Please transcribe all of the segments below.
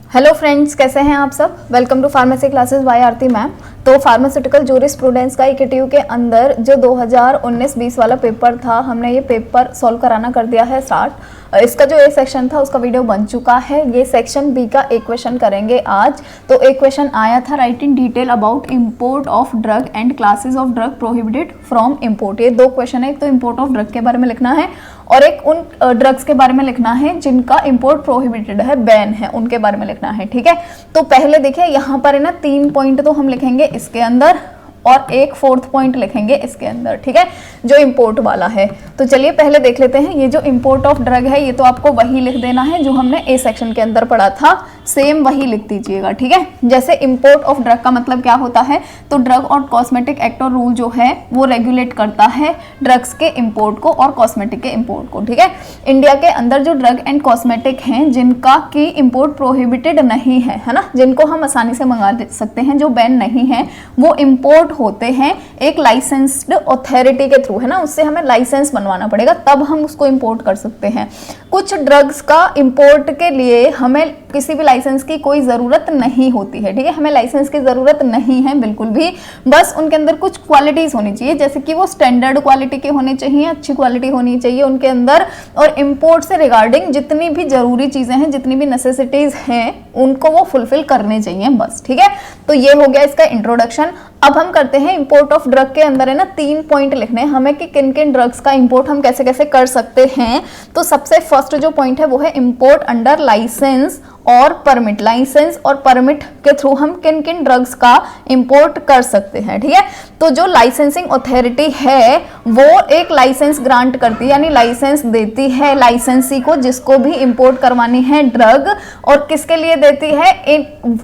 Hello friends, कैसे हैं आप सब। Welcome to pharmacy classes by Aarti ma'am. तो फार्मास्यूटिकल जूरिस्प्रूडेंस का EKTU के अंदर जो 2019-20 वाला पेपर था, हमने ये पेपर सॉल्व कराना कर दिया है स्टार्ट। इसका जो ए सेक्शन था उसका वीडियो बन चुका है। ये सेक्शन बी का एक क्वेश्चन करेंगे आज। तो एक क्वेश्चन आया था, right in detail about import of drug and classes of drug prohibited from import. ये दो क्वेश्चन है, एक तो इंपोर्ट ऑफ ड्रग के बारे में लिखना है और एक उन ड्रग्स के बारे में लिखना है जिनका इंपोर्ट प्रोहिबिटेड है, बैन है, उनके बारे में लिखना है। ठीक है, तो पहले देखिए यहाँ पर है ना 3 पॉइंट तो हम लिखेंगे इसके अंदर और एक 4th पॉइंट लिखेंगे इसके अंदर। ठीक है, जो इंपोर्ट वाला है। तो चलिए पहले देख लेते हैं। ये जो इंपोर्ट ऑफ ड्रग है ये तो आपको वही लिख देना है जो हमने ए सेक्शन के अंदर पढ़ा था, सेम वही लिख दीजिएगा। ठीक है, जैसे इंपोर्ट ऑफ ड्रग का मतलब क्या होता है, तो ड्रग और कॉस्मेटिक एक्ट और रूल जो है वो रेगुलेट करता है ड्रग्स के इंपोर्ट को और कॉस्मेटिक के इंपोर्ट को। ठीक है, इंडिया के अंदर जो ड्रग एंड कॉस्मेटिक हैं जिनका की इंपोर्ट प्रोहिबिटेड नहीं है ना, जिनको हम आसानी से मंगा सकते हैं, जो बैन नहीं है, वो इंपोर्ट होते हैं एक लाइसेंस्ड अथॉरिटी के थ्रू, है ना, उससे हमें लाइसेंस बनवाना पड़ेगा तब हम उसको इंपोर्ट कर सकते हैं। कुछ ड्रग्स का इंपोर्ट के लिए हमें किसी भी लाइसेंस की कोई ज़रूरत नहीं होती है। ठीक है, हमें लाइसेंस की ज़रूरत नहीं है बिल्कुल भी, बस उनके अंदर कुछ क्वालिटीज़ होनी चाहिए, जैसे कि वो स्टैंडर्ड क्वालिटी के होने चाहिए, अच्छी क्वालिटी होनी चाहिए उनके अंदर, और इंपोर्ट से रिगार्डिंग जितनी भी ज़रूरी चीज़ें हैं, जितनी भी नेसेसिटीज़ हैं, उनको वो फुलफिल करने चाहिए बस। ठीक है, तो ये हो गया इसका इंट्रोडक्शन। अब हम करते हैं इंपोर्ट ऑफ ड्रग के अंदर है ना 3 पॉइंट लिखने हैं हमें कि किन किन ड्रग्स का इंपोर्ट हम कैसे कैसे कर सकते हैं। तो सबसे फर्स्ट जो पॉइंट है वो है इंपोर्ट अंडर लाइसेंस और परमिट। लाइसेंस और परमिट के थ्रू हम किन किन ड्रग्स का इंपोर्ट कर सकते हैं। ठीक है, तो जो लाइसेंसिंग अथॉरिटी है वो एक लाइसेंस ग्रांट करती है, यानी लाइसेंस देती है लाइसेंसी को जिसको भी इंपोर्ट करवानी है ड्रग, और किसके लिए देती है,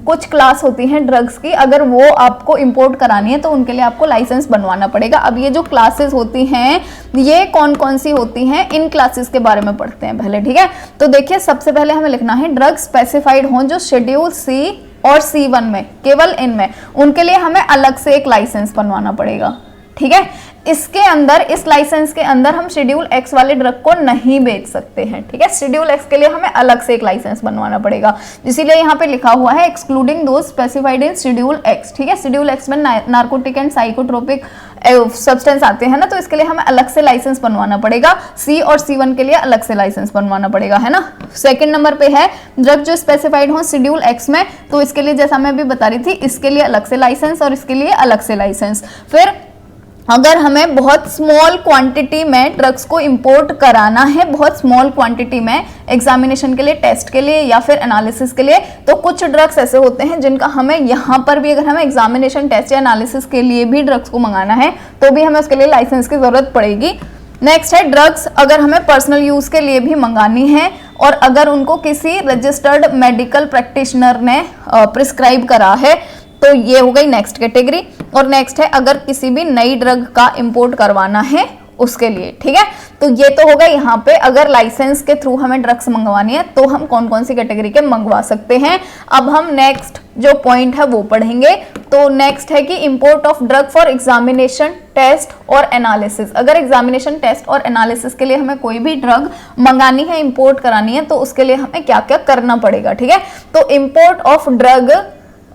कुछ क्लास होती हैं ड्रग्स की, अगर वो आपको इंपोर्ट करानी है तो उनके लिए आपको लाइसेंस बनवाना पड़ेगा। अब ये जो क्लासेस होती हैं ये कौन कौन सी होती हैं, इन क्लासेस के बारे में पढ़ते हैं पहले। ठीक है, तो देखिए सबसे पहले हमें लिखना है ड्रग स्पेसिफाइड हो जो शेड्यूल C और C1 में, केवल इनमें, उनके लिए हमें अलग से एक लाइसेंस बनवाना पड़ेगा। ठीक है, इसके अंदर, इस लाइसेंस के अंदर हम शेड्यूल X वाले ड्रग को नहीं बेच सकते हैं। ठीक है, शेड्यूल X के लिए हमें अलग से एक लाइसेंस बनवाना पड़ेगा, इसीलिए यहाँ पे लिखा हुआ है excluding those specified in schedule X। ठीक है, शेड्यूल X में नार्कोटिक एंड साइकोट्रोपिक सब्सटेंस आते हैं ना, तो इसके लिए हमें अलग से लाइसेंस बनवाना पड़ेगा। C और C1 के लिए अलग से लाइसेंस बनवाना पड़ेगा, है ना। सेकंड नंबर पे है ड्रग जो स्पेसिफाइड हो शेड्यूल X में, तो इसके लिए जैसा मैं अभी बता रही थी, इसके लिए अलग से लाइसेंस और इसके लिए अलग से लाइसेंस। फिर अगर हमें बहुत स्मॉल क्वांटिटी में ड्रग्स को इंपोर्ट कराना है, बहुत स्मॉल क्वांटिटी में, एग्जामिनेशन के लिए, टेस्ट के लिए या फिर एनालिसिस के लिए, तो कुछ ड्रग्स ऐसे होते हैं जिनका हमें यहाँ पर भी, अगर हमें एग्जामिनेशन, टेस्ट या एनालिसिस के लिए भी ड्रग्स को मंगाना है तो भी हमें उसके लिए लाइसेंस की जरूरत पड़ेगी। नेक्स्ट है ड्रग्स अगर हमें पर्सनल यूज के लिए भी मंगानी है और अगर उनको किसी रजिस्टर्ड मेडिकल प्रैक्टिशनर ने प्रिस्क्राइब करा है, तो ये हो गई नेक्स्ट कैटेगरी। और नेक्स्ट है अगर किसी भी नई ड्रग का इंपोर्ट करवाना है उसके लिए। ठीक है, तो ये तो होगा यहाँ पे अगर लाइसेंस के थ्रू हमें ड्रग्स मंगवानी है तो हम कौन कौन सी कैटेगरी के मंगवा सकते हैं। अब हम नेक्स्ट जो पॉइंट है वो पढ़ेंगे। तो नेक्स्ट है कि import of drug for examination, test और एनालिसिस। अगर एग्जामिनेशन, टेस्ट और एनालिसिस के लिए हमें कोई भी ड्रग मंगानी है, इंपोर्ट करानी है, तो उसके लिए हमें क्या क्या करना पड़ेगा। ठीक है, तो import of drug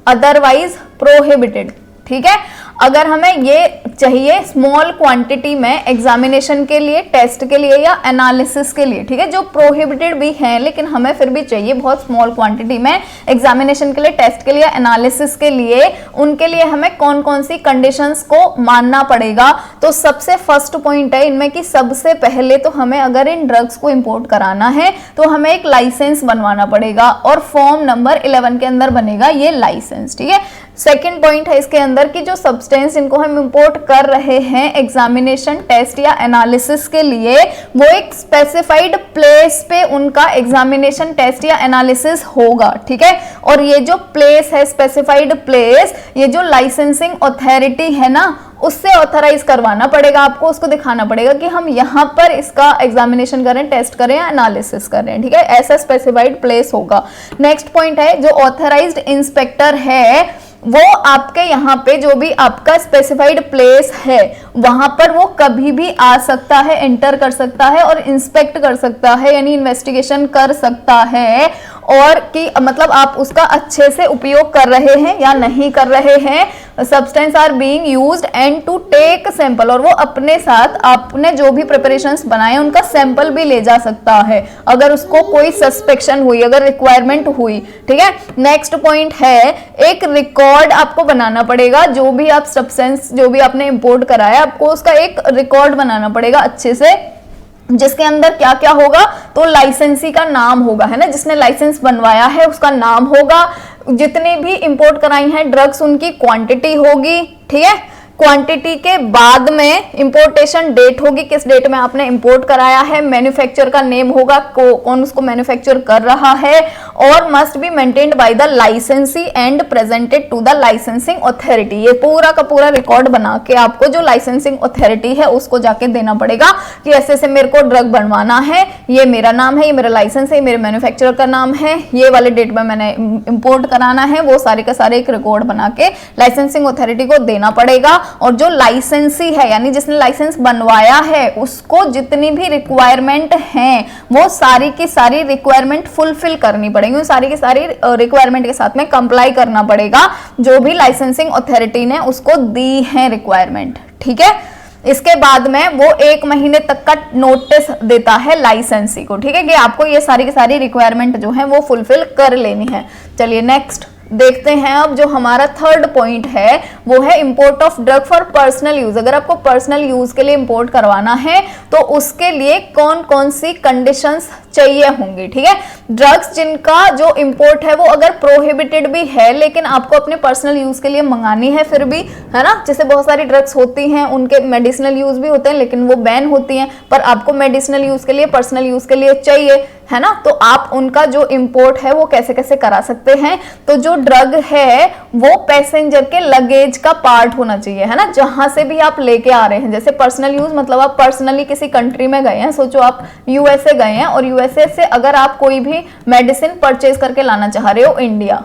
otherwise prohibited. ठीक है, अगर हमें ये चाहिए स्मॉल क्वांटिटी में एग्जामिनेशन के लिए, टेस्ट के लिए या एनालिसिस के लिए, ठीक है, जो प्रोहिबिटेड भी है लेकिन हमें फिर भी चाहिए बहुत स्मॉल क्वांटिटी में एग्जामिनेशन के लिए, टेस्ट के लिए, एनालिसिस के लिए, उनके लिए हमें कौन कौन सी कंडीशंस को मानना पड़ेगा। तो सबसे फर्स्ट पॉइंट है इनमें कि सबसे पहले तो हमें अगर इन ड्रग्स को इंपोर्ट कराना है तो हमें एक लाइसेंस बनवाना पड़ेगा और फॉर्म नंबर 11 के अंदर बनेगा ये लाइसेंस। ठीक है, सेकेंड पॉइंट है इसके अंदर कि जो सब्सटेंस इनको हम इंपोर्ट कर रहे हैं एग्जामिनेशन, टेस्ट या एनालिसिस के लिए, वो एक स्पेसिफाइड प्लेस पे उनका एग्जामिनेशन, टेस्ट या एनालिसिस होगा। ठीक है, और ये जो प्लेस है, स्पेसिफाइड प्लेस, ये जो लाइसेंसिंग अथॉरिटी है ना, उससे ऑथराइज करवाना पड़ेगा आपको, उसको दिखाना पड़ेगा कि हम यहाँ पर इसका एग्जामिनेशन करें, टेस्ट करें या एनालिसिस करें। ठीक है, ऐसा स्पेसिफाइड प्लेस होगा। नेक्स्ट पॉइंट है जो ऑथराइज्ड इंस्पेक्टर है वो आपके यहाँ पे जो भी आपका स्पेसिफाइड प्लेस है वहां पर वो कभी भी आ सकता है, एंटर कर सकता है और इंस्पेक्ट कर सकता है, यानी इन्वेस्टिगेशन कर सकता है और कि मतलब आप उसका अच्छे से उपयोग कर रहे हैं या नहीं कर रहे हैं। Substance are being used and to take sample, और वो अपने साथ आपने जो भी प्रिपरेशंस बनाए उनका सैंपल भी ले जा सकता है अगर उसको कोई सस्पेक्शन हुई, अगर रिक्वायरमेंट हुई। ठीक है, नेक्स्ट पॉइंट है एक रिकॉर्ड आपको बनाना पड़ेगा। जो भी आप सब्सटेंस जो भी आपने इंपोर्ट कराया आपको उसका एक रिकॉर्ड बनाना पड़ेगा अच्छे से, जिसके अंदर क्या क्या होगा, तो लाइसेंसी का नाम होगा, है ना, जिसने लाइसेंस बनवाया है उसका नाम होगा, जितनी भी इंपोर्ट कराई हैं ड्रग्स उनकी क्वांटिटी होगी। ठीक है, क्वांटिटी के बाद में इंपोर्टेशन डेट होगी, किस डेट में आपने इंपोर्ट कराया है, मैन्युफैक्चर का नेम होगा, कौन उसको मैन्युफैक्चर कर रहा है, और must be maintained by the licensee and presented to the licensing authority. ये पूरा का पूरा रिकॉर्ड बना के आपको जो लाइसेंसिंग अथॉरिटी है उसको जाके देना पड़ेगा कि ऐसे ऐसे मेरे को ड्रग बनवाना है, ये मेरा नाम है, ये मेरा लाइसेंस है, मेरे मैन्युफैक्चरर का नाम है, ये वाले डेट में मैंने इंपोर्ट कराना है। वो सारे का सारे एक रिकॉर्ड बना के लाइसेंसिंग अथॉरिटी को देना पड़ेगा। और जो लाइसेंसी है यानी जिसने लाइसेंस बनवाया है उसको जितनी भी रिक्वायरमेंट हैं वो सारी की सारी रिक्वायरमेंट फुलफिल करनी पड़ेगी, सारी की सारी रिक्वायरमेंट के साथ में कंप्लाई करना पड़ेगा जो भी लाइसेंसिंग अथॉरिटी ने उसको दी है रिक्वायरमेंट। ठीक है, इसके बाद में वो 1 महीने तक का नोटिस देता है लाइसेंसी को। ठीक है, कि आपको ये सारी की सारी रिक्वायरमेंट जो है वो फुलफिल कर लेनी है। चलिए नेक्स्ट देखते हैं। अब जो हमारा थर्ड पॉइंट है वो है import of drug for personal use. अगर आपको पर्सनल यूज के लिए इंपोर्ट करवाना है तो उसके लिए कौन कौन सी कंडीशंस चाहिए होंगी। ठीक है, ड्रग्स जिनका जो इंपोर्ट है वो अगर प्रोहिबिटेड भी है लेकिन आपको अपने पर्सनल यूज के लिए मंगानी है फिर भी, है ना, जैसे बहुत सारी ड्रग्स होती हैं उनके मेडिसिनल यूज भी होते हैं लेकिन वो बैन होती हैं, पर आपको मेडिसिनल यूज के लिए, पर्सनल यूज के लिए चाहिए, है ना, तो आप उनका जो इंपोर्ट है वो कैसे कैसे करा सकते हैं। तो जो ड्रग है वो पैसेंजर के लगेज का पार्ट होना चाहिए, है ना, जहां से भी आप लेके आ रहे हैं। जैसे पर्सनल यूज मतलब आप पर्सनली किसी कंट्री में गए हैं, सोचो आप यूएसए गए हैं और यूएसए से अगर आप कोई भी मेडिसिन परचेज करके लाना चाह रहे हो इंडिया,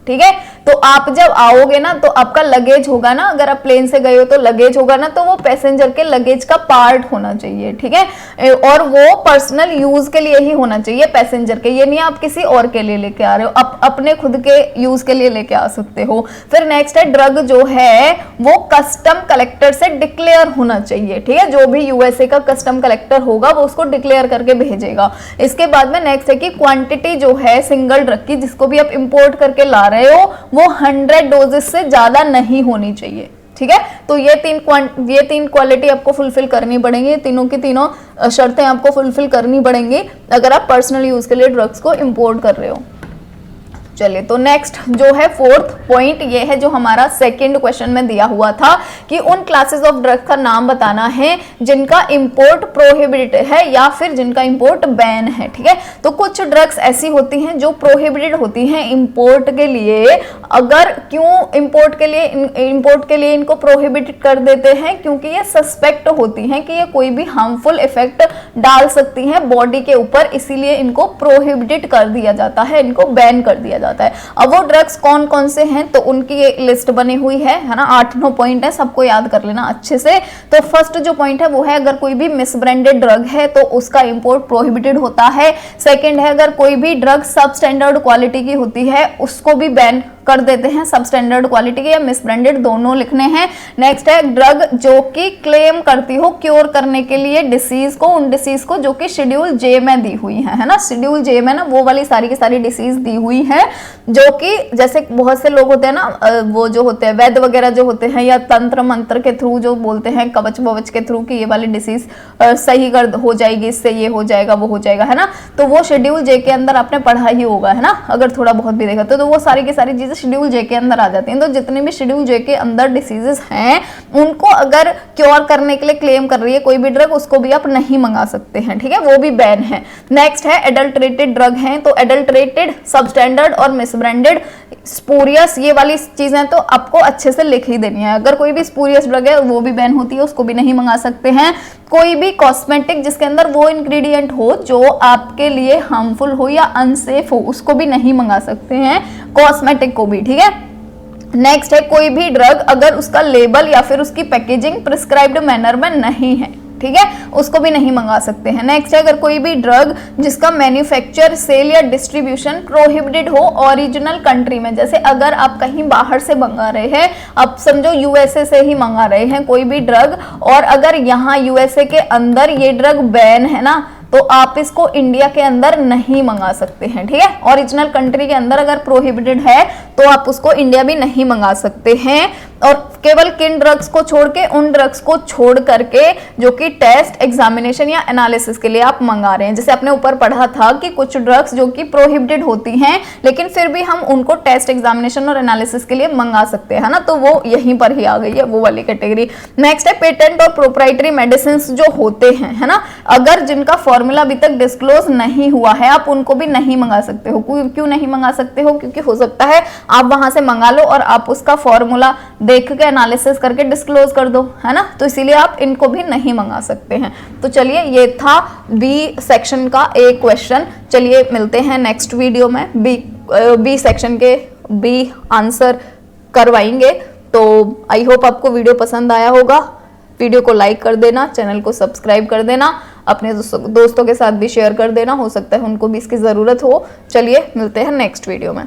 ठीक है, तो आप जब आओगे ना तो आपका लगेज होगा ना, अगर आप प्लेन से गए हो तो लगेज होगा ना, तो वो पैसेंजर के लगेज का पार्ट होना चाहिए। ठीक है, और वो पर्सनल यूज के लिए ही होना चाहिए पैसेंजर के, ये नहीं आप किसी और के लिए लेके आ रहे हो, आप अपने खुद के यूज के लिए लेके आ सकते हो। फिर नेक्स्ट है ड्रग जो है वो कस्टम कलेक्टर से डिक्लेयर होना चाहिए। ठीक है, जो भी यूएसए का कस्टम कलेक्टर होगा वो उसको डिक्लेयर करके भेजेगा। इसके बाद में नेक्स्ट है कि क्वांटिटी जो है सिंगल ड्रग की जिसको भी आप इंपोर्ट करके ला रहे हो वो 100 डोजेस से ज्यादा नहीं होनी चाहिए। ठीक है, तो ये तीन क्वालिटी आपको फुलफिल करनी पड़ेंगी, तीनों की तीनों शर्तें आपको फुलफिल करनी पड़ेंगी अगर आप पर्सनल यूज के लिए ड्रग्स को इंपोर्ट कर रहे हो। चलिए, तो नेक्स्ट जो है फोर्थ पॉइंट ये है जो हमारा सेकंड क्वेश्चन में दिया हुआ था कि उन क्लासेस ऑफ ड्रग का नाम बताना है जिनका इंपोर्ट प्रोहिबिटेड है या फिर जिनका इंपोर्ट बैन है। ठीक है, तो कुछ ड्रग्स ऐसी होती हैं जो प्रोहिबिटेड होती हैं इंपोर्ट के लिए। अगर क्यों इंपोर्ट के लिए इनको प्रोहिबिटेड कर देते हैं, क्योंकि ये सस्पेक्ट होती हैं कि ये कोई भी हार्मफुल इफेक्ट डाल सकती हैं बॉडी के ऊपर, इसीलिए इनको प्रोहिबिटेड कर दिया जाता है, इनको बैन कर दिया जाता है। अब वो ड्रग्स कौन कौन से हैं तो उनकी एक लिस्ट बनी हुई है ना, 8-9 पॉइंट है, सबको याद कर लेना अच्छे से। तो फर्स्ट जो पॉइंट है वो है अगर कोई भी मिसब्रांडेड ड्रग है तो उसका इंपोर्ट प्रोहिबिटेड होता है। सेकंड है अगर कोई भी ड्रग सब स्टैंडर्ड क्वालिटी की होती है उसको भी बैन कर देते हैं, सब स्टैंडर्ड क्वालिटी के या मिसब्रांडेड दोनों लिखने हैं। नेक्स्ट है ड्रग जो कि क्लेम करती हो क्योर करने के लिए डिसीज को, उन डिसीज को जो कि शेड्यूल जे में दी हुई है ना, शेड्यूल जे में ना वो वाली सारी की सारी डिसीज दी हुई है जो कि जैसे बहुत से लोग होते हैं ना, वो जो होते हैं वैद्य वगैरह जो होते हैं या तंत्र मंत्र के थ्रू जो बोलते हैं कवच ववच के थ्रू कि ये वाली डिसीज सही कर हो जाएगी, इससे ये हो जाएगा वो हो जाएगा, है ना, तो वो शेड्यूल जे के अंदर आपने पढ़ा ही होगा, है ना, अगर थोड़ा बहुत भी देखा तो वो सारी की सारी चीजें शेड्यूल जे के अंदर आ जाती हैं। तो जितने भी शेड्यूल जे के अंदर डिसीजेस हैं उनको अगर क्योर करने के लिए क्लेम कर रही है कोई भी ड्रग उसको भी आप नहीं मंगा सकते हैं। ठीक है, वो भी बैन है। नेक्स्ट है एडल्टरेटेड ड्रग हैं, तो एडल्टरेटेड, सबस्टैंडर्ड और मिसब्रांडेड, स्पूरियस, ये वाली चीजें तो आपको अच्छे से लिख ही देनी है। अगर कोई भी स्पूरियस ड्रग है वो भी बैन होती है, उसको भी नहीं मंगा सकते हैं। कोई भी कॉस्मेटिक जिसके अंदर वो इंग्रेडिएंट हो जो आपके लिए हार्मफुल हो या अनसेफ हो उसको भी नहीं मंगा सकते हैं, कॉस्मेटिक को भी। ठीक है, नेक्स्ट है कोई भी ड्रग अगर उसका लेबल या फिर उसकी पैकेजिंग प्रिस्क्राइब्ड मैनर में नहीं है। ठीक है, उसको भी नहीं मंगा सकते हैं। नेक्स्ट है, अगर कोई भी ड्रग जिसका मैन्युफैक्चर, सेल या डिस्ट्रीब्यूशन प्रोहिबिटेड हो ओरिजिनल कंट्री में, जैसे अगर आप कहीं बाहर से मंगा रहे हैं, अब समझो यूएसए से ही मंगा रहे हैं कोई भी ड्रग, और अगर यहाँ यूएसए के अंदर ये ड्रग बैन है ना, तो आप इसको इंडिया के अंदर नहीं मंगा सकते हैं। ठीक है, ओरिजिनल कंट्री के अंदर अगर प्रोहिबिटेड है तो आप उसको इंडिया भी नहीं मंगा सकते हैं। और केवल किन ड्रग्स को छोड़ के, उन ड्रग्स को छोड़ करके जो कि टेस्ट, एग्जामिनेशन या एनालिसिस के लिए आप मंगा रहे हैं। जैसे आपने ऊपर पढ़ा था कि कुछ ड्रग्स जो कि प्रोहिबिटेड होती हैं लेकिन फिर भी हम उनको टेस्ट, एग्जामिनेशन और एनालिसिस के लिए मंगा सकते हैं ना, तो वो यहीं पर ही आ गई है, वो वाली कैटेगरी। नेक्स्ट है, पेटेंट और प्रोप्राइटरी मेडिसिन जो होते हैं, है ना, अगर जिनका फॉर्मूला अभी तक डिस्क्लोज नहीं हुआ है आप उनको भी नहीं मंगा सकते हो। क्यों नहीं मंगा सकते हो? क्योंकि हो सकता है आप वहां से मंगा लो और आप उसका फॉर्मूला देख के एनालिसिस करके डिस्क्लोज कर दो, है ना, तो इसीलिए आप इनको भी नहीं मंगा सकते हैं। तो चलिए, ये था बी सेक्शन का एक क्वेश्चन। चलिए मिलते हैं नेक्स्ट वीडियो में, बी सेक्शन के बी आंसर करवाएंगे। तो आई होप आपको वीडियो पसंद आया होगा। वीडियो को लाइक कर देना, चैनल को सब्सक्राइब कर देना, अपने दोस्तों के साथ भी शेयर कर देना, हो सकता है उनको भी इसकी ज़रूरत हो। चलिए मिलते हैं नेक्स्ट वीडियो में।